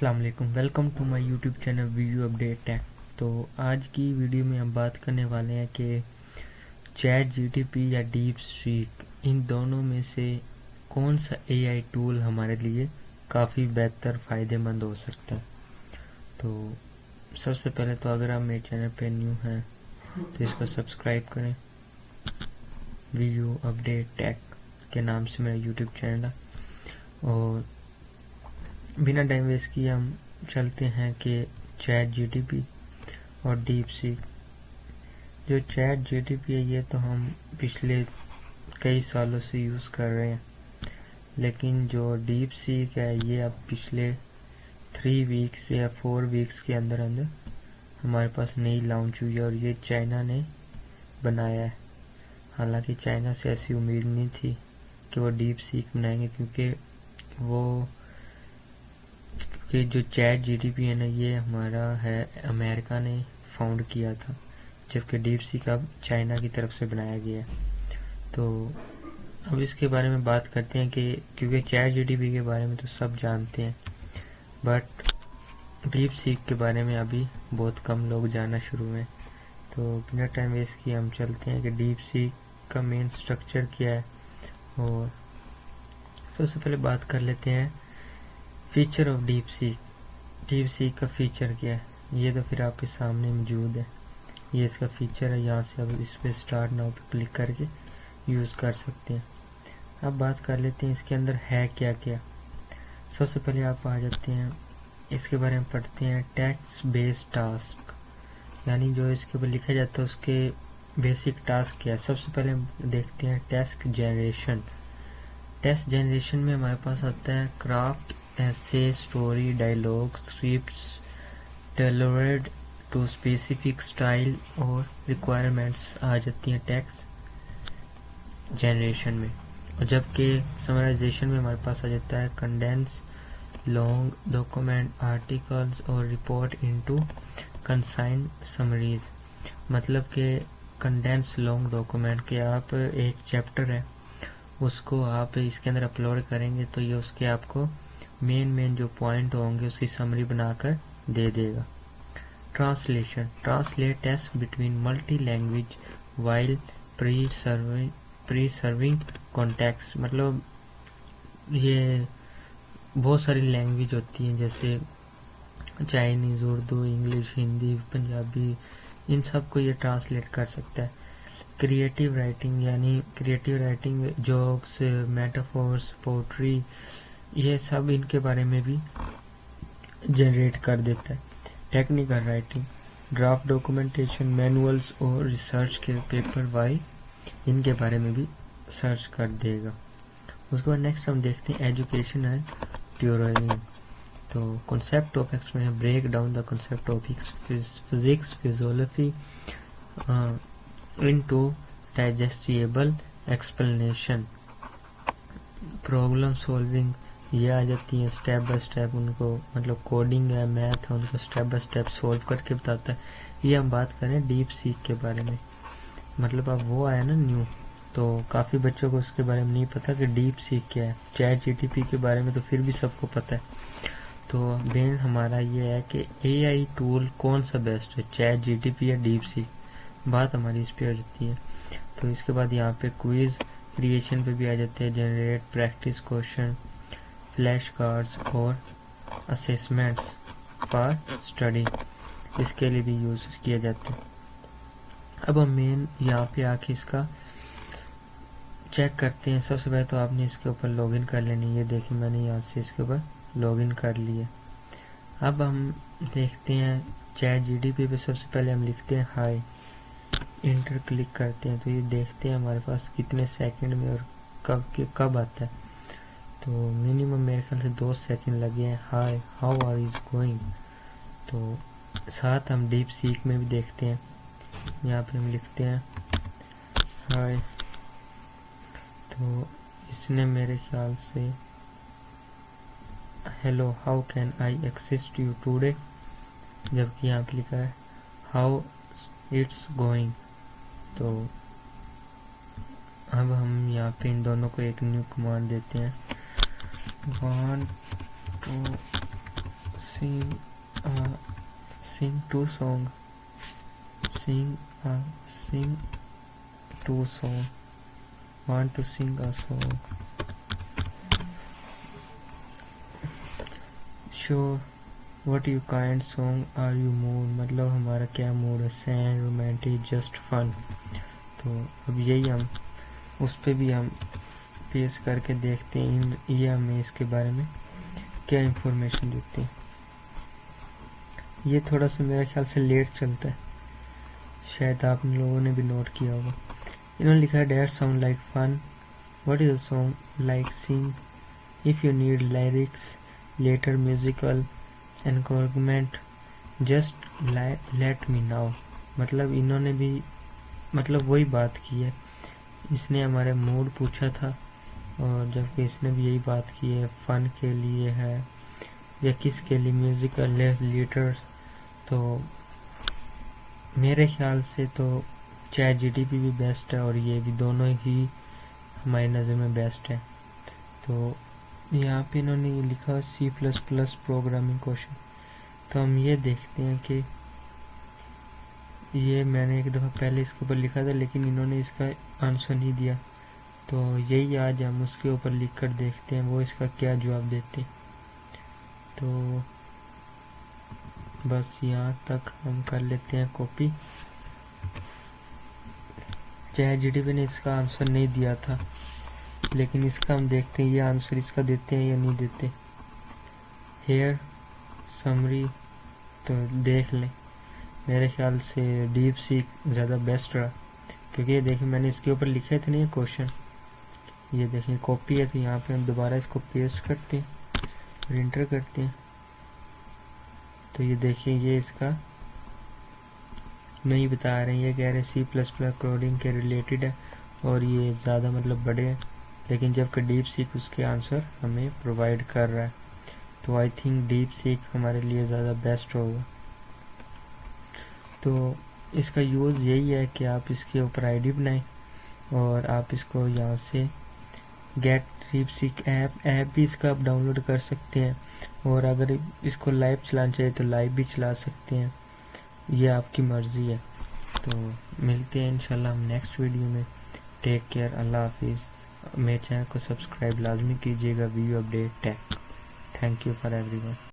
अस्सलाम वालेकुम, welcome to my YouTube channel video update tech. तो आज की वीडियो में हम बात करने वाले हैं कि चैट जीटीपी या डीप सीक, इन दोनों में से कौन सा एआई टूल हमारे लिए काफ़ी बेहतर फ़ायदेमंद हो सकता है। तो सबसे पहले तो अगर आप मेरे चैनल पे न्यू हैं तो इसको सब्सक्राइब करें। वीडियो अपडेट टेक के नाम से मेरा यूट्यूब चैनल है। और बिना टाइम वेस्ट किए हम चलते हैं कि चैट जीटीपी और डीप सीक। जो चैट जीटीपी है ये तो हम पिछले कई सालों से यूज़ कर रहे हैं, लेकिन जो डीप सीक है ये अब पिछले 3 वीक्स या 4 वीक्स के अंदर अंदर हमारे पास नई लॉन्च हुई है और ये चाइना ने बनाया है। हालांकि चाइना से ऐसी उम्मीद नहीं थी कि वो डीप सीक बनाएंगे, क्योंकि जो चैट जीटीपी है ना ये हमारा है, अमेरिका ने फाउंड किया था, जबकि डीप सीक अब चाइना की तरफ से बनाया गया है। तो अब इसके बारे में बात करते हैं कि क्योंकि चैट जीटीपी के बारे में तो सब जानते हैं, बट डीप सीक के बारे में अभी बहुत कम लोग जानना शुरू हुए। तो बिना टाइम वेस्ट किए हम चलते हैं कि डीप सीक का मेन स्ट्रक्चर क्या है। और सबसे पहले बात कर लेते हैं feature of deep seek. Deep seek का फीचर क्या है, ये तो फिर आपके सामने मौजूद है। ये इसका फीचर है, यहाँ से अब इस पे स्टार्ट नाउ पे क्लिक करके यूज़ कर सकते हैं। अब बात कर लेते हैं इसके अंदर है क्या क्या। सबसे पहले आप आ जाते हैं, इसके बारे में पढ़ते हैं टेक्स्ट बेस्ड टास्क, यानी जो इसके ऊपर लिखा जाता है उसके बेसिक टास्क क्या है। सबसे पहले हम देखते हैं टेक्स्ट जनरेशन। टेक्स्ट जनरेशन में हमारे पास आता है क्राफ्ट, ऐसे, story, dialogue, scripts tailored to specific style और रिक्वायरमेंट्स आ जाती हैं टेक्स्ट जनरेशन में। और जबकि समराइजेशन में हमारे पास आ जाता है कंडेंस लॉन्ग डॉक्यूमेंट, आर्टिकल्स और रिपोर्ट इनटू कंसाइन समरीज। मतलब कि कंडेंस लॉन्ग डॉक्यूमेंट के आप एक चैप्टर है उसको आप इसके अंदर अपलोड करेंगे तो ये उसके आपको मेन जो पॉइंट होंगे उसकी समरी बनाकर दे देगा। Translation, translate text between multi language while pre-serving context. मतलब ये बहुत सारी लैंग्वेज होती हैं, जैसे चाइनीज़, उर्दू, इंग्लिश, हिंदी, पंजाबी, इन सब को ये ट्रांसलेट कर सकता है। क्रिएटिव राइटिंग, यानी creative writing, jokes, metaphors, poetry, ये सब इनके बारे में भी जनरेट कर देता है। Technical writing, draft documentation, manuals और रिसर्च के पेपर वाई, इनके बारे में भी सर्च कर देगा। उसके बाद नेक्स्ट हम देखते हैं एजुकेशन एंड ट्यूटरिंग। तो concept of explanation, break down the concept of physics, physiology into digestible explanation. Problem solving, ये आ जाती है स्टेप बाय स्टेप, उनको मतलब कोडिंग है, मैथ है, उनको स्टेप बाय स्टेप सॉल्व करके बताता है। ये हम बात करें डीप सीक के बारे में। मतलब अब वो आया ना न्यू, तो काफ़ी बच्चों को उसके बारे में नहीं पता कि डीप सीक क्या है। चैट जीटीपी के बारे में तो फिर भी सबको पता है। तो मेन हमारा ये है कि एआई टूल कौन सा बेस्ट है, चैट जीटीपी या डीप सीक। बात हमारी इस पे आ जाती है। तो इसके बाद यहाँ पे क्विज क्रिएशन पे भी आ जाते हैं, generate practice question, flash cards और असेसमेंट्स फॉर स्टडी, इसके लिए भी यूज किए जाते हैं। अब हम मेन यहाँ पे आके इसका चेक करते हैं। सबसे पहले तो आपने इसके ऊपर लॉगिन कर लेनी। ये देखिए मैंने यहाँ से इसके ऊपर लॉगिन कर लिया। अब हम देखते हैं चैट जीटीपी पे। सबसे पहले हम लिखते हैं हाय, इंटर क्लिक करते हैं तो ये देखते हैं हमारे पास कितने सेकंड में और कब आता है। तो मिनिमम मेरे ख्याल से 2 सेकंड लगे हैं। हाय, हाउ आर इज गोइंग। तो साथ हम डीप सीक में भी देखते हैं, यहाँ पे हम लिखते हैं हाय, तो इसने मेरे ख्याल से hello how can I assist you today, जबकि यहाँ पे लिखा है हाउ इट्स गोइंग। तो अब हम यहाँ पे इन दोनों को एक न्यू कमांड देते हैं, 1 2 sing sing two song sing sing two song want to sing a song sure what you kind song are you mood मतलब हमारा क्या मूड है सैड रोमांटिक जस्ट फन। तो अब यही हम उस पे भी हम पेश करके देखते हैं ये हमें इसके बारे में क्या इंफॉर्मेशन देते हैं। ये थोड़ा सा मेरे ख्याल से लेट चलता है, शायद आप लोगों ने भी नोट किया होगा। इन्होंने लिखा है that sound like fun what is a song like sing if you need lyrics letter musical encouragement just let me now. मतलब इन्होंने भी मतलब वही बात की है, इसने हमारे मूड पूछा था और जबकि इसने भी यही बात की है फन के लिए है या किसके लिए म्यूजिकल लेटर्स। तो मेरे ख्याल से तो चैट जीटीपी भी बेस्ट है और ये भी दोनों ही हमारी नज़र में बेस्ट है। तो यहाँ पे इन्होंने ये लिखा C++ प्रोग्रामिंग क्वेश्चन। तो हम ये देखते हैं कि ये मैंने एक दफ़ा पहले इसके ऊपर लिखा था लेकिन इन्होंने इसका आंसर नहीं दिया, तो यही आज हम उसके ऊपर लिख कर देखते हैं वो इसका क्या जवाब देते। तो बस यहाँ तक हम कर लेते हैं कॉपी। चैट जीटीपी ने इसका आंसर नहीं दिया था लेकिन इसका हम देखते हैं ये आंसर इसका देते हैं या नहीं देते। हेयर समरी तो देख लें, मेरे ख्याल से डीप सीक ज़्यादा बेस्ट रहा क्योंकि ये देखिए मैंने इसके ऊपर लिखे थे नहीं क्वेश्चन, ये देखिए कॉपी है तो यहाँ पे हम दोबारा इसको पेस्ट करते हैं और इंटर करते हैं। तो ये देखिए ये इसका नहीं बता रहे हैं, ये कह रहे हैं C++ कोडिंग के रिलेटेड है और ये ज़्यादा मतलब बड़े हैं, लेकिन जबकि डीप सीक उसके आंसर हमें प्रोवाइड कर रहा है। तो आई थिंक डीप सीक हमारे लिए ज़्यादा बेस्ट होगा। तो इसका यूज़ यही है कि आप इसके ऊपर आईडी बनाएं और आप इसको यहाँ से गेट डीप सीक ऐप भी इसका आप डाउनलोड कर सकते हैं और अगर इसको लाइव चलाना चाहिए तो लाइव भी चला सकते हैं, ये आपकी मर्ज़ी है। तो मिलते हैं इंशाल्लाह हम नेक्स्ट वीडियो में। टेक केयर, अल्लाह हाफिज़। मेरे चैनल को सब्सक्राइब लाजमी कीजिएगा, video update tech. Thank you for everyone.